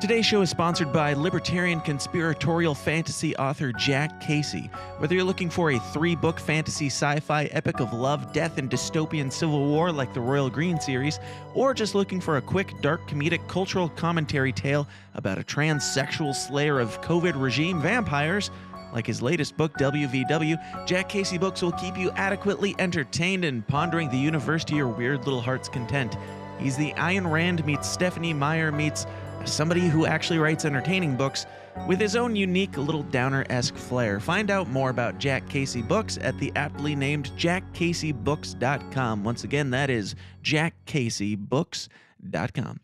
Today's show is sponsored by libertarian conspiratorial fantasy author Jack Casey. Whether you're looking for a 3-book fantasy sci-fi epic of love, death, and dystopian civil war like the Royal Green series, or just looking for a quick, dark, comedic, cultural commentary tale about a transsexual slayer of COVID regime vampires, like his latest book, WVW, Jack Casey Books will keep you adequately entertained and pondering the universe to your weird little heart's content. He's the Ayn Rand meets Stephanie Meyer meets somebody who actually writes entertaining books with his own unique little downer-esque flair. Find out more about Jack Casey Books at the aptly named jackcaseybooks.com. Once again, that is jackcaseybooks.com.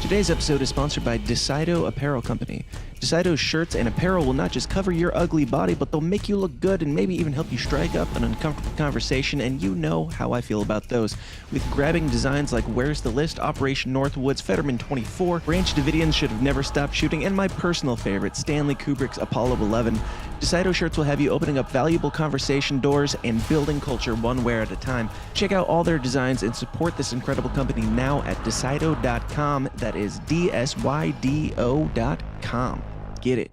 Today's episode is sponsored by Decido Apparel Company. Decido's shirts and apparel will not just cover your ugly body, but they'll make you look good and maybe even help you strike up an uncomfortable conversation, and you know how I feel about those. With grabbing designs like Where's the List, Operation Northwoods, Fetterman 24, Branch Davidians Should Have Never Stopped Shooting, and my personal favorite, Stanley Kubrick's Apollo 11, Decido shirts will have you opening up valuable conversation doors and building culture one wear at a time. Check out all their designs and support this incredible company now at Decido.com. That is DSYDO.com. Get it.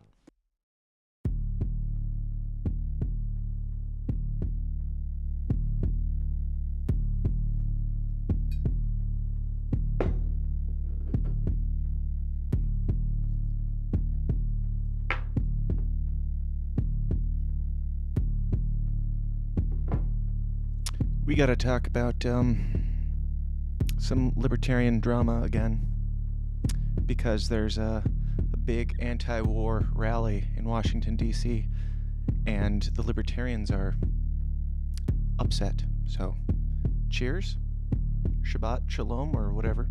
We gotta talk about some libertarian drama again, because there's a big anti-war rally in Washington, D.C., and the libertarians are upset. So, cheers, Shabbat Shalom, or whatever.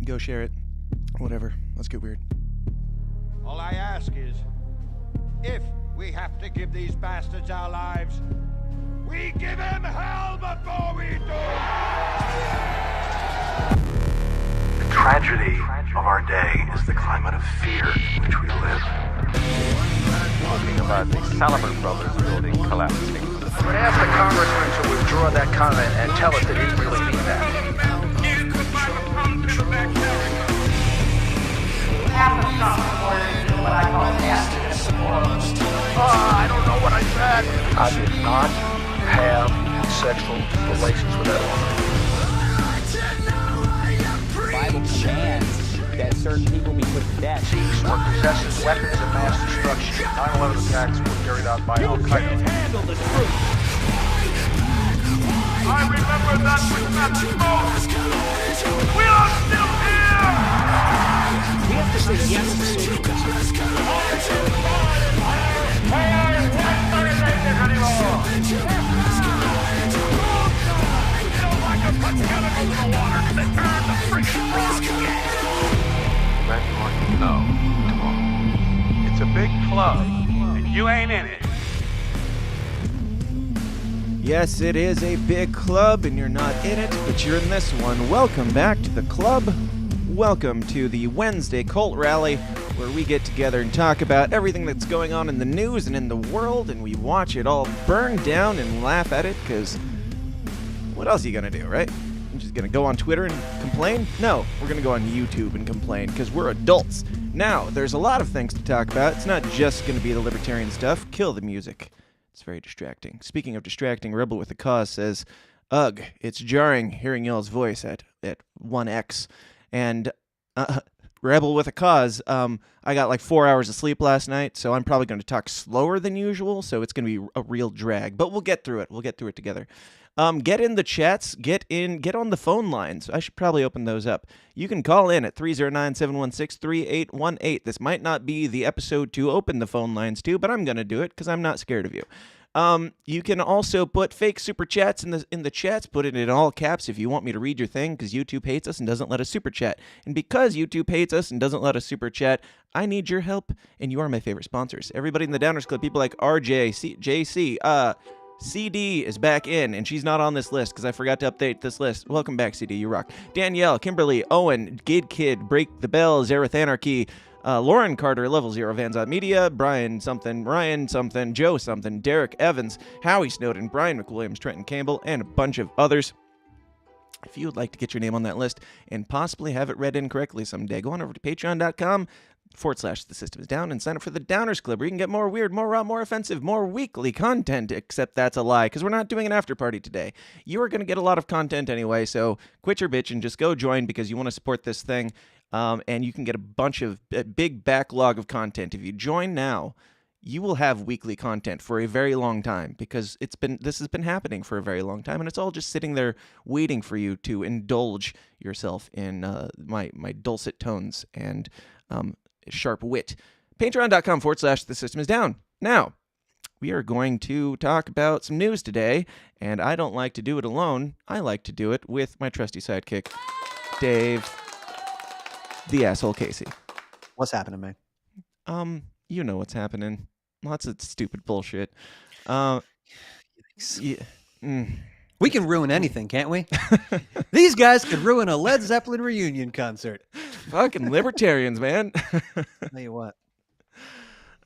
Go share it, whatever. Let's get weird. All I ask is, if we have to give these bastards our lives, we give them hell before we do! The tragedy of our day is the climate of fear in which we live. Talking about the Salomon Brothers building collapsing. I would ask the congressman to withdraw that comment and tell us that he didn't really mean that. Half a stop before they do what I call activist I don't know what I said. I did not have sexual relations with that woman. The Bible commands that certain people be put to death. Thieves were possessing weapons of mass destruction. 9/11 attacks were carried out by Al Qaeda. Handle the truth! I remember that was not the most! We are still here! We have to say yes to socialism. Let you know tomorrow. It's a big club, and you ain't in it. Yes, it is a big club, and you're not in it, but you're in this one. Welcome back to the club. Welcome to the Wednesday Cult Rally, where we get together and talk about everything that's going on in the news and in the world, and we watch it all burn down and laugh at it, because what else are you going to do, right? You're just going to go on Twitter and complain? No, we're going to go on YouTube and complain, because we're adults. Now, there's a lot of things to talk about. It's not just going to be the libertarian stuff. Kill the music. It's very distracting. Speaking of distracting, Rebel with a Cause says, ugh, it's jarring hearing y'all's voice at 1x. And Rebel with a Cause, I got like 4 hours of sleep last night, so I'm probably going to talk slower than usual, so it's going to be a real drag. But we'll get through it. We'll get through it together. Get in the chats. Get on the phone lines. I should probably open those up. You can call in at 309-716-3818. This might not be the episode to open the phone lines to, but I'm going to do it because I'm not scared of you. You can also put fake super chats in the chats. Put it in all caps if you want me to read your thing, because YouTube hates us and doesn't let us super chat. And because YouTube hates us and doesn't let us super chat, I need your help, and you are my favorite sponsors. Everybody in the Downers Club, people like RJ, JC, CD is back in, and she's not on this list because I forgot to update this list. Welcome back, CD. You rock. Danielle, Kimberly, Owen, Gid Kid, Break the Bell, Zareth Anarchy, Lauren Carter, Level Zero, Vanzot Media, Brian something, Ryan something, Joe something, Derek Evans, Howie Snowden, Brian McWilliams, Trenton Campbell, and a bunch of others. If you would like to get your name on that list and possibly have it read incorrectly someday, go on over to patreon.com/The System Is Down and sign up for the Downers Club, where you can get more weird, more raw, more offensive, more weekly content, except that's a lie, because we're not doing an after party today. You are going to get a lot of content anyway, so quit your bitch and just go join because you want to support this thing, and you can get a big backlog of content. If you join now, you will have weekly content for a very long time, because this has been happening for a very long time, and it's all just sitting there waiting for you to indulge yourself in my dulcet tones and sharp wit. Patreon.com/The System Is Down. Now, we are going to talk about some news today, and I don't like to do it alone. I like to do it with my trusty sidekick, Dave, the asshole Casey. What's happening, man? You know what's happening. Lots of stupid bullshit. We can ruin anything, can't we? These guys could ruin a Led Zeppelin reunion concert. Fucking libertarians, man. Tell you what.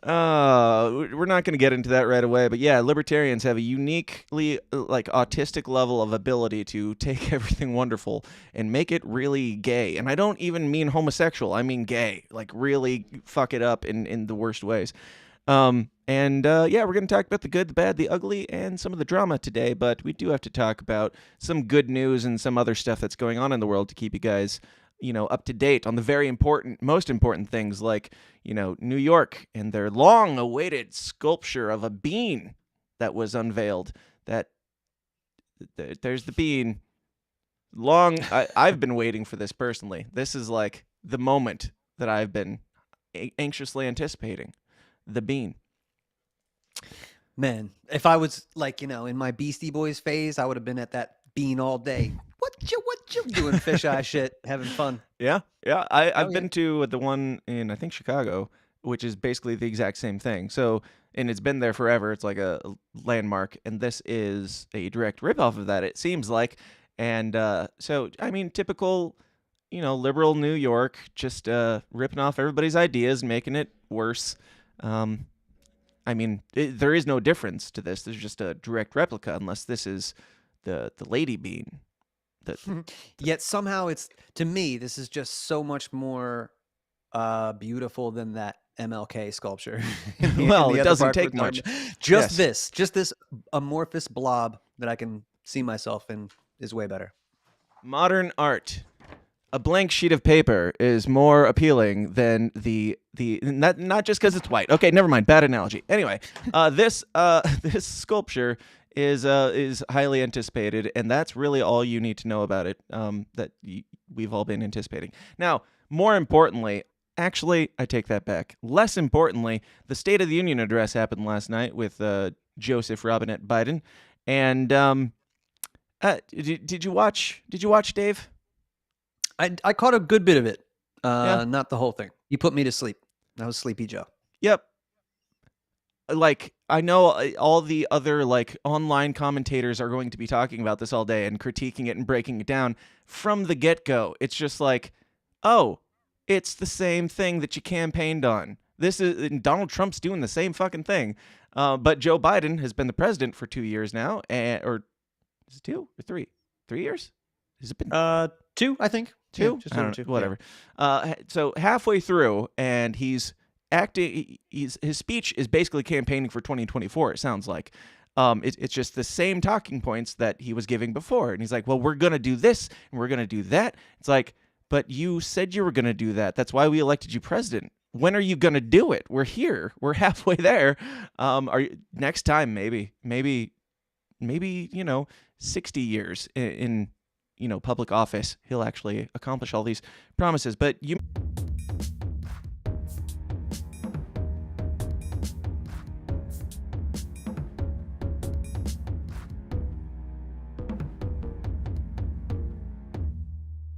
We're not going to get into that right away, but yeah, libertarians have a uniquely autistic level of ability to take everything wonderful and make it really gay. And I don't even mean homosexual. I mean gay. Like really fuck it up in the worst ways. Yeah, we're going to talk about the good, the bad, the ugly, and some of the drama today, but we do have to talk about some good news and some other stuff that's going on in the world to keep you guys, up to date on the very most important things, like, New York and their long-awaited sculpture of a bean that was unveiled. There's the bean. I've been waiting for this personally. This is like the moment that I've been anxiously anticipating. The bean. Man, if I was in my Beastie Boys phase, I would have been at that bean all day. What you doing fisheye shit, having fun. Yeah. I've been to the one in, I think, Chicago, which is basically the exact same thing. So, and it's been there forever. It's like a landmark, and this is a direct ripoff of that, it seems like. And so, I mean, typical, liberal New York, just ripping off everybody's ideas and making it worse. I mean, there is no difference to this. There's just a direct replica, unless this is the lady bean. Yet somehow to me, this is just so much more beautiful than that MLK sculpture. Well, it doesn't take much. Just this amorphous blob that I can see myself in is way better. Modern art. A blank sheet of paper is more appealing than the not just because it's white. Okay, never mind. Bad analogy. Anyway, this sculpture is highly anticipated, and that's really all you need to know about it. We've all been anticipating. Now, more importantly, actually, I take that back. Less importantly, the State of the Union address happened last night with Joseph Robinette Biden, and did you watch? Dave? I caught a good bit of it, Yeah. not the whole thing. You put me to sleep. That was Sleepy Joe. Yep. I know all the other online commentators are going to be talking about this all day and critiquing it and breaking it down from the get-go. It's just oh, it's the same thing that you campaigned on. And Donald Trump's doing the same fucking thing. But Joe Biden has been the president for 2 years now, or is it 2 or 3? 3 years? Has it been 2? I think 2. Yeah, just I don't over know, 2. whatever. So halfway through, and he's acting. His speech is basically campaigning for 2024. It sounds like. It's just the same talking points that he was giving before, and he's like, "Well, we're gonna do this and we're gonna do that." It's like, but you said you were gonna do that. That's why we elected you president. When are you gonna do it? We're here. We're halfway there. Next time maybe 60 years in public office, he'll actually accomplish all these promises. But